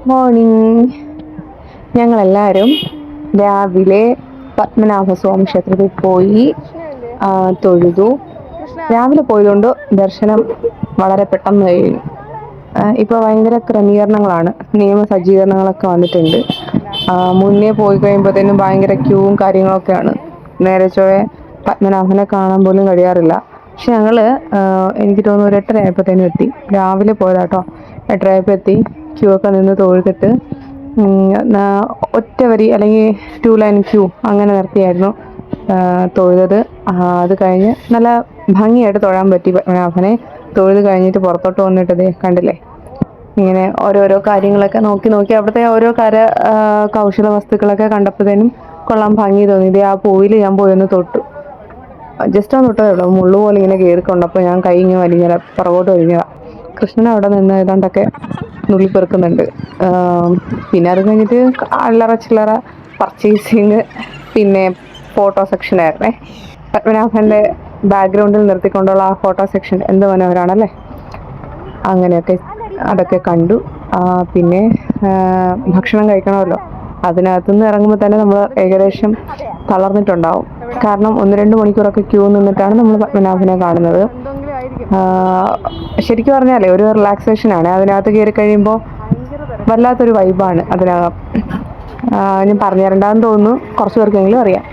Morning. ഞങ്ങളെല്ലാവരും രാവിലെ പത്മനാഭസ്വാമി ക്ഷേത്രത്തിൽ പോയി തൊഴുതു. രാവിലെ പോയതുകൊണ്ട് ദർശനം വളരെ പെട്ടെന്ന് കഴിഞ്ഞു. ഇപ്പോൾ ഭയങ്കര ക്രമീകരണങ്ങളാണ്, നിയമ സജ്ജീകരണങ്ങളൊക്കെ വന്നിട്ടുണ്ട്. മുന്നേ പോയി കഴിയുമ്പോഴത്തേനും ഭയങ്കര ക്യൂവും കാര്യങ്ങളൊക്കെയാണ്. നേരെ ചൊവ്വേ പത്മനാഭനെ കാണാൻ പോലും കഴിയാറില്ല. പക്ഷെ എനിക്ക് തോന്നുന്നു ഒരു 8:30 ആയപ്പോഴത്തേനും എത്തി. രാവിലെ പോയതാട്ടോ. 8:30 ആയപ്പോൾ എത്തി. ക്യൂ ഒക്കെ നിന്ന് തൊഴുതിട്ട് ഒറ്റ വരി അല്ലെങ്കിൽ 2 ലൈൻ ക്യൂ അങ്ങനെ നിർത്തിയായിരുന്നു തൊഴുത്. അത് കഴിഞ്ഞ് നല്ല ഭംഗിയായിട്ട് തൊഴാൻ പറ്റി പത്മനാഭനെ. തൊഴുത് കഴിഞ്ഞിട്ട് പുറത്തോട്ട് വന്നിട്ടതേ കണ്ടില്ലേ, ഇങ്ങനെ ഓരോരോ കാര്യങ്ങളൊക്കെ നോക്കി അവിടുത്തെ ഓരോ കൗശല വസ്തുക്കളൊക്കെ കണ്ടപ്പോഴത്തേനും കൊള്ളാൻ ഭംഗി തോന്നി. ഇതേ ആ പൂവിൽ ഞാൻ പോയൊന്ന് തൊട്ടു, ജസ്റ്റ് ഒന്ന് തൊട്ടതേ ഉള്ളൂ. മുള്ളു പോലെ ഇങ്ങനെ കയറിക്കൊണ്ടപ്പോൾ ഞാൻ കൈ ഇങ്ങനെ വലിഞ്ഞതാ, പുറകോട്ട് വലിഞ്ഞതാ. കൃഷ്ണൻ അവിടെ നിന്ന് ഏതാണ്ടൊക്കെ നുള്ളിപ്പെറുക്കുന്നുണ്ട്. പിന്നെ അത് കഴിഞ്ഞിട്ട് അല്ലറ ചില്ലറ പർച്ചേസിങ്, പിന്നെ ഫോട്ടോ സെക്ഷനായിരുന്നേ. പത്മനാഭൻ്റെ ബാക്ക്ഗ്രൗണ്ടിൽ നിർത്തിക്കൊണ്ടുള്ള ആ ഫോട്ടോ സെക്ഷൻ എന്ത് മനോഹരമാണല്ലേ. അങ്ങനെയൊക്കെ അതൊക്കെ കണ്ടു. പിന്നെ ഭക്ഷണം കഴിക്കണമല്ലോ. അതിനകത്തുനിന്ന് ഇറങ്ങുമ്പോൾ തന്നെ നമ്മൾ ഏകദേശം തളർന്നിട്ടുണ്ടാവും. കാരണം 1-2 മണിക്കൂറൊക്കെ ക്യൂ നിന്നിട്ടാണ് നമ്മൾ പത്മനാഭനെ കാണുന്നത്. ശരിക്കും പറഞ്ഞാലേ ഒരു റിലാക്സേഷനാണ്. അതിനകത്ത് കയറി കഴിയുമ്പോൾ വല്ലാത്തൊരു വൈബാണ് അതിനകം. ഞാൻ പറഞ്ഞു തരണ്ടെന്ന് തോന്നുന്നു, കുറച്ച് പേർക്കെങ്കിലും അറിയാം.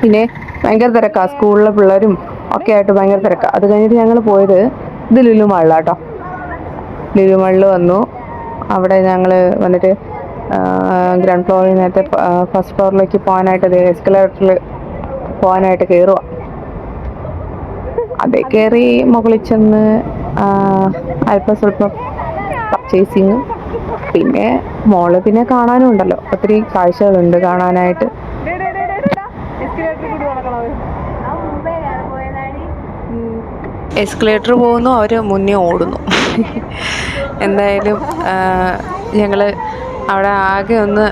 പിന്നെ ഭയങ്കര തിരക്കാണ്, സ്കൂളിലെ പിള്ളേരും ഒക്കെ ആയിട്ട് ഭയങ്കര തിരക്കാണ്. അത് കഴിഞ്ഞിട്ട് ഞങ്ങൾ പോയത് ലുലു മാളിലാട്ടോ. ലുലു മാളിൽ വന്നു. അവിടെ ഞങ്ങൾ വന്നിട്ട് ഗ്രൗണ്ട് ഫ്ലോറിൽ നേരത്തെ ഫസ്റ്റ് ഫ്ലോറിലേക്ക് പോകാനായിട്ട് എസ്കലേറ്ററിൽ പോകാനായിട്ട് കയറുക. അതേ കയറി മുകളിൽ ചെന്ന് അല്പം സ്വല്പം പർച്ചേസിങ്. പിന്നെ മോള് പിന്നെ കാണാനും ഉണ്ടല്ലോ, ഒത്തിരി കാഴ്ചകളുണ്ട് കാണാനായിട്ട്. എസ്കലേറ്റർ പോകുന്നു, അവർ മുന്നേ ഓടുന്നു. എന്തായാലും ഞങ്ങൾ അവിടെ ആകെ ഒന്ന്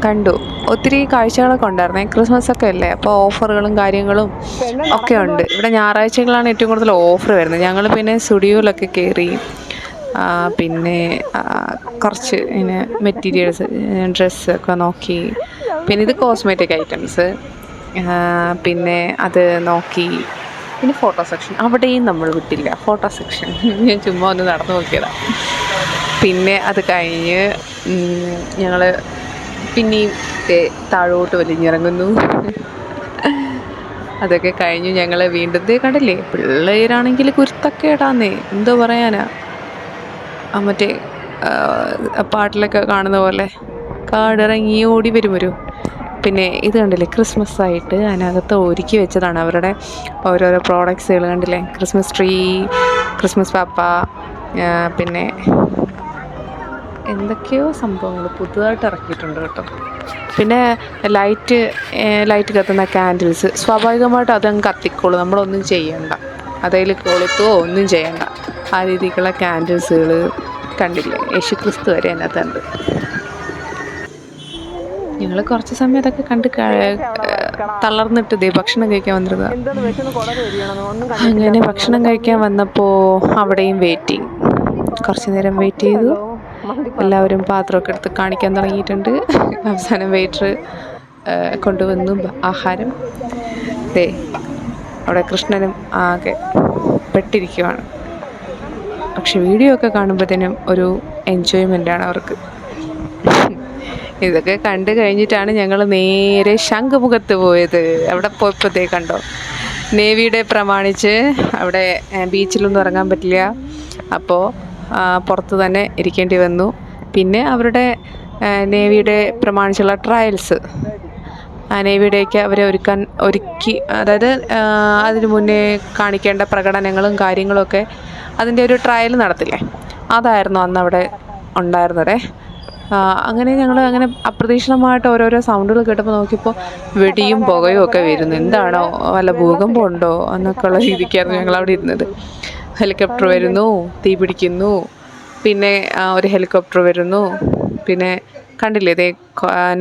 കണ്ടു. ഒത്തിരി കാഴ്ചകളൊക്കെ ഉണ്ടായിരുന്നേ. ക്രിസ്മസ് ഒക്കെ അല്ലേ, അപ്പോൾ ഓഫറുകളും കാര്യങ്ങളും ഒക്കെ ഉണ്ട്. ഇവിടെ ഞായറാഴ്ചകളാണ് ഏറ്റവും കൂടുതൽ ഓഫർ വരുന്നത്. ഞങ്ങൾ പിന്നെ സ്റ്റുഡിയോയിലൊക്കെ കയറി. പിന്നെ കുറച്ച് ഇങ്ങനെ മെറ്റീരിയൽസ്, ഡ്രസ്സൊക്കെ നോക്കി. പിന്നെ ഇത് കോസ്മെറ്റിക് ഐറ്റംസ്, പിന്നെ അത് നോക്കി. പിന്നെ ഫോട്ടോ സെക്ഷൻ, അവിടെയും നമ്മൾ വിട്ടില്ല ഫോട്ടോ സെക്ഷൻ. ഞാൻ ചുമ്മാ ഒന്ന് നടന്നു നോക്കിയതാണ്. പിന്നെ അത് കഴിഞ്ഞ് ഞങ്ങൾ പിന്നെയും താഴോട്ട് വലിഞ്ഞിറങ്ങുന്നു. അതൊക്കെ കഴിഞ്ഞ് ഞങ്ങൾ വീണ്ടും കണ്ടില്ലേ, പിള്ളേരാണെങ്കിൽ കുരുത്തക്കേടാന്നേ, എന്തോ പറയാനാ. മറ്റേ പാട്ടിലൊക്കെ കാണുന്ന പോലെ കാടിറങ്ങി ഓടി വരും. പിന്നെ ഇത് കണ്ടില്ലേ, ക്രിസ്മസ് ആയിട്ട് അതിനകത്ത് ഒരുക്കി വെച്ചതാണ് അവരുടെ ഓരോരോ പ്രോഡക്ട്സുകൾ. കണ്ടില്ലേ, ക്രിസ്മസ് ട്രീ, ക്രിസ്മസ് പാപ്പ, പിന്നെ എന്തൊക്കെയോ സംഭവങ്ങൾ പുതുതായിട്ട് ഇറക്കിയിട്ടുണ്ട് കേട്ടോ. പിന്നെ ലൈറ്റ് കത്തുന്ന ക്യാൻഡിൽസ്, സ്വാഭാവികമായിട്ട് അതങ്ങ് കത്തിക്കോളൂ, നമ്മളൊന്നും ചെയ്യണ്ട. അതിൽ കൊളുത്തുകയോ ഒന്നും ചെയ്യണ്ട. ആ രീതിക്കുള്ള ക്യാൻഡിൽസുകൾ കണ്ടില്ലേ, യേശുക്രിസ്തു വരെ അതിനകത്തുണ്ട്. ഞങ്ങൾ കുറച്ച് സമയം അതൊക്കെ കണ്ട് തളർന്നിട്ട് ഭക്ഷണം കഴിക്കാൻ വന്നിരുന്നത്. അങ്ങനെ ഭക്ഷണം കഴിക്കാൻ വന്നപ്പോൾ അവിടെയും വെയിറ്റിംഗ്. കുറച്ച് നേരം വെയിറ്റ് ചെയ്തു. എല്ലാവരും പാത്രമൊക്കെ എടുത്ത് കാണിക്കാൻ തുടങ്ങിയിട്ടുണ്ട്. അവസാനം വെയിറ്റർ കൊണ്ടുവന്നു ആഹാരം. അവിടെ കൃഷ്ണനും ആകെ പെട്ടിരിക്കുവാണ്. പക്ഷെ വീഡിയോ ഒക്കെ കാണുമ്പോഴത്തേനും ഒരു എൻജോയ്മെൻ്റാണ് അവർക്ക്. ഇതൊക്കെ കണ്ടു കഴിഞ്ഞിട്ടാണ് ഞങ്ങൾ നേരെ ശംഖുമുഖത്ത് പോയത്. അവിടെ പോയപ്പോഴത്തേ കണ്ടോ, നേവി ഡേ പ്രമാണിച്ച് അവിടെ ബീച്ചിലൊന്നും ഇറങ്ങാൻ പറ്റില്ല. അപ്പോൾ പുറത്ത് തന്നെ ഇരിക്കേണ്ടി വന്നു. പിന്നെ അവരുടെ നേവി ഡേ പ്രമാണിച്ചുള്ള ട്രയൽസ്, നേവി ഡേക്ക് അവരെ ഒരുക്കി, അതായത് അതിന് മുന്നേ കാണിക്കേണ്ട പ്രകടനങ്ങളും കാര്യങ്ങളുമൊക്കെ അതിൻ്റെ ഒരു ട്രയൽ നടത്തില്ലേ, അതായിരുന്നു അന്ന് അവിടെ ഉണ്ടായിരുന്നതേ. അങ്ങനെ ഞങ്ങൾ അങ്ങനെ അപ്രതീക്ഷിതമായിട്ട് ഓരോരോ സൗണ്ടുകൾ കേട്ടപ്പോൾ നോക്കിയപ്പോൾ വെടിയും പുകയും ഒക്കെ വരുന്നു. എന്താണോ, വല്ല ഭൂകമ്പം ഉണ്ടോ എന്നൊക്കെ ഉള്ള രീതിക്കായിരുന്നു ഞങ്ങളവിടെ ഇരുന്നത്. ഹെലികോപ്റ്റർ വരുന്നു, തീ പിടിക്കുന്നു, പിന്നെ ഒരു ഹെലികോപ്റ്റർ വരുന്നു. പിന്നെ കണ്ടില്ലേ,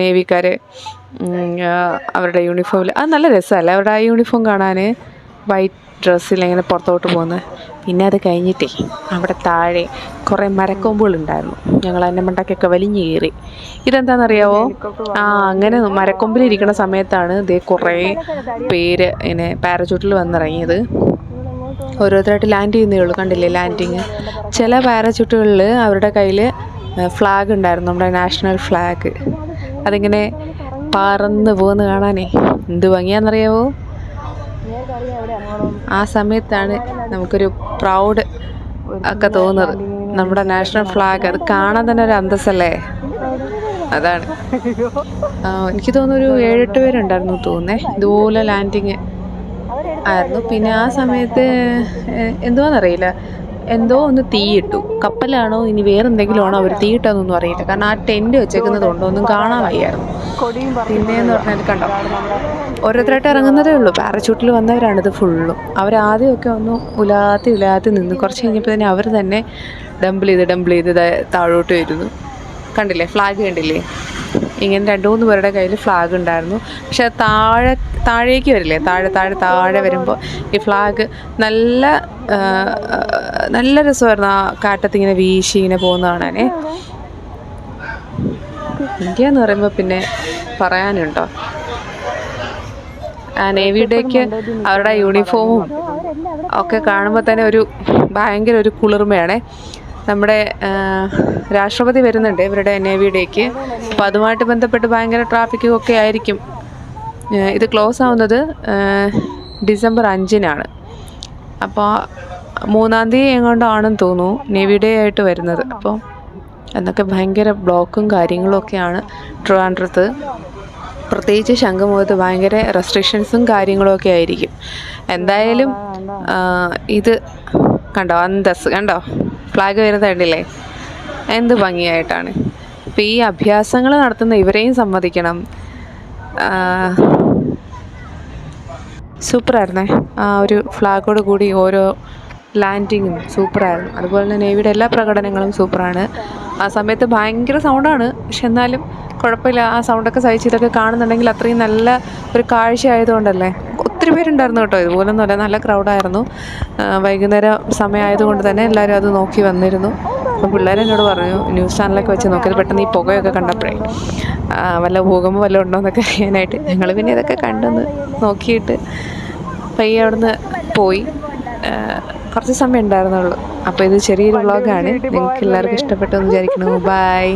നേവിക്കാർ അവരുടെ യൂണിഫോമിൽ, അത് നല്ല രസമല്ലേ അവരുടെ ആ യൂണിഫോം കാണാൻ. വൈറ്റ് ഡ്രസ്സിൽ ഇങ്ങനെ പുറത്തോട്ട് പോകുന്നത്. പിന്നെ അത് കഴിഞ്ഞിട്ടേ അവിടെ താഴെ കുറേ മരക്കൊമ്പുകളുണ്ടായിരുന്നു. ഞങ്ങൾ അതിൻ്റെ മണ്ടയ്ക്കൊക്കെ വലിഞ്ഞു കയറി. ഇതെന്താണെന്നറിയാവോ? അങ്ങനെ മരക്കൊമ്പിലിരിക്കുന്ന സമയത്താണ് ഇതേ കുറേ പേര് ഇങ്ങനെ പാരച്യൂട്ടിൽ വന്നിറങ്ങിയത്. ഓരോരുത്തരായിട്ട് ലാൻഡ് ചെയ്യുന്നേ ഉള്ളൂ. കണ്ടില്ലേ ലാൻഡിങ്? ചില പാരച്യൂട്ടുകളിൽ അവരുടെ കയ്യിൽ ഫ്ലാഗ് ഉണ്ടായിരുന്നു, നമ്മുടെ നാഷണൽ ഫ്ലാഗ്. അതിങ്ങനെ പറന്ന് പോകുന്ന കാണാനേ എന്ത് ഭംഗിയാണെന്നറിയാവോ? ആ സമയത്താണ് നമുക്കൊരു പ്രൗഡ് ഒക്കെ തോന്നുന്നത്. നമ്മുടെ നാഷണൽ ഫ്ലാഗ് അത് കാണാൻ തന്നെ ഒരു അന്തസ്സല്ലേ. അതാണ്. എനിക്ക് തോന്നുന്നു ഒരു 7-8 പേരുണ്ടായിരുന്നു തോന്നുന്നേ. ഇതുപോലെ ലാൻഡിങ് ആയിരുന്നു. പിന്നെ ആ സമയത്ത് എന്തുവാണെന്നറിയില്ല, എന്തോ ഒന്ന് തീയിട്ടു. കപ്പലാണോ ഇനി വേറെന്തെങ്കിലും ആണോ അവർ തീയിട്ടതെന്നൊന്നും അറിയില്ല. കാരണം ആ ടെൻറ്റ് വെച്ചേക്കുന്നത് കൊണ്ടോ ഒന്നും കാണാൻ വയ്യായിരുന്നു. പിന്നെയെന്ന് പറഞ്ഞാൽ കണ്ടോ, ഓരോരുത്തരായിട്ട് ഇറങ്ങുന്നതേ ഉള്ളൂ. പാരച്യൂട്ടിൽ വന്നവരാണിത് ഫുള്ളും. അവരാദ്യമൊക്കെ ഒന്ന് ഉലാത്തി നിന്ന് കുറച്ച് കഴിഞ്ഞപ്പോൾ തന്നെ അവർ തന്നെ ഡംപിൾ ചെയ്ത് താഴോട്ട് വരുന്നു. കണ്ടില്ലേ ഫ്ലാഗ് കണ്ടില്ലേ? ഇങ്ങനെ 2-3 പേരുടെ കയ്യിൽ ഫ്ലാഗ് ഉണ്ടായിരുന്നു. പക്ഷെ താഴേക്ക് വരില്ലേ, താഴെ വരുമ്പോൾ ഈ ഫ്ലാഗ് നല്ല രസമായിരുന്നു. ആ കാറ്റത്തിങ്ങനെ വീശി ഇങ്ങനെ പോകുന്ന കാണാനേ. ഇന്ത്യ എന്ന് പറയുമ്പോൾ പിന്നെ പറയാനുണ്ടോ? നേവി ഡേക്ക് അവരുടെ യൂണിഫോമും ഒക്കെ കാണുമ്പോൾ തന്നെ ഭയങ്കര ഒരു കുളിർമയാണേ. നമ്മുടെ രാഷ്ട്രപതി വരുന്നുണ്ട് ഇവരുടെ നേവി ഡേക്ക്. അപ്പോൾ അതുമായിട്ട് ബന്ധപ്പെട്ട് ഭയങ്കര ട്രാഫിക്കും ഒക്കെ ആയിരിക്കും. ഇത് ക്ലോസ് ആവുന്നത് ഡിസംബർ 5-നാണ്. അപ്പോൾ 3-ാം തീയതി എങ്ങോട്ടാണെന്ന് തോന്നുന്നു നേവി ഡേ ആയിട്ട് വരുന്നത്. അപ്പോൾ എന്നൊക്കെ ഭയങ്കര ബ്ലോക്കും കാര്യങ്ങളും ഒക്കെയാണ് ട്രിവാൻഡ്രത്ത്. പ്രത്യേകിച്ച് ശംഖുമുഖത്ത് ഭയങ്കര റെസ്ട്രിക്ഷൻസും കാര്യങ്ങളുമൊക്കെ ആയിരിക്കും. എന്തായാലും ഇത് കണ്ടോ, കണ്ടോ ഫ്ലാഗ് വരുന്നത് കണ്ടില്ലേ? എന്ത് ഭംഗിയായിട്ടാണ്. അപ്പോൾ ഈ അഭ്യാസങ്ങൾ നടത്തുന്ന ഇവരെയും സമ്മതിക്കണം. സൂപ്പറായിരുന്നേ. ആ ഒരു ഫ്ലാഗോട് കൂടി ഓരോ ലാൻഡിങ്ങും സൂപ്പറായിരുന്നു. അതുപോലെ തന്നെ നേവിയുടെ എല്ലാ പ്രകടനങ്ങളും സൂപ്പറാണ്. ആ സമയത്ത് ഭയങ്കര സൗണ്ടാണ്, പക്ഷെ എന്നാലും കുഴപ്പമില്ല. ആ സൗണ്ടൊക്കെ സഹിച്ച് ഇതൊക്കെ കാണുന്നുണ്ടെങ്കിൽ അത്രയും നല്ല ഒരു കാഴ്ച ആയതുകൊണ്ടല്ലേ. ഒത്തിരി പേരുണ്ടായിരുന്നു കേട്ടോ, ഇതുപോലൊന്നുമല്ല, നല്ല ക്രൗഡായിരുന്നു. വൈകുന്നേരം സമയമായതുകൊണ്ട് തന്നെ എല്ലാവരും അത് നോക്കി വന്നിരുന്നു. അപ്പം പിള്ളേരെന്നോട് പറഞ്ഞു, ന്യൂസ് ചാനലൊക്കെ വെച്ച് നോക്കിയത് പെട്ടെന്ന് ഈ പുകയൊക്കെ കണ്ടപ്പോഴേ വല്ല ഭൂകമ്പം വല്ലതും ഉണ്ടോ എന്നൊക്കെ അറിയാനായിട്ട്. ഞങ്ങൾ പിന്നെ ഇതൊക്കെ കണ്ടൊന്ന് നോക്കിയിട്ട് പയ്യെ അവിടുന്ന് പോയി. കുറച്ച് സമയം ഉണ്ടായിരുന്നുള്ളൂ. അപ്പോൾ ഇത് ചെറിയൊരു വ്ളോഗാണ്. നിങ്ങൾക്ക് എല്ലാവർക്കും ഇഷ്ടപ്പെട്ടു എന്ന് വിചാരിക്കുന്നു. ബൈ.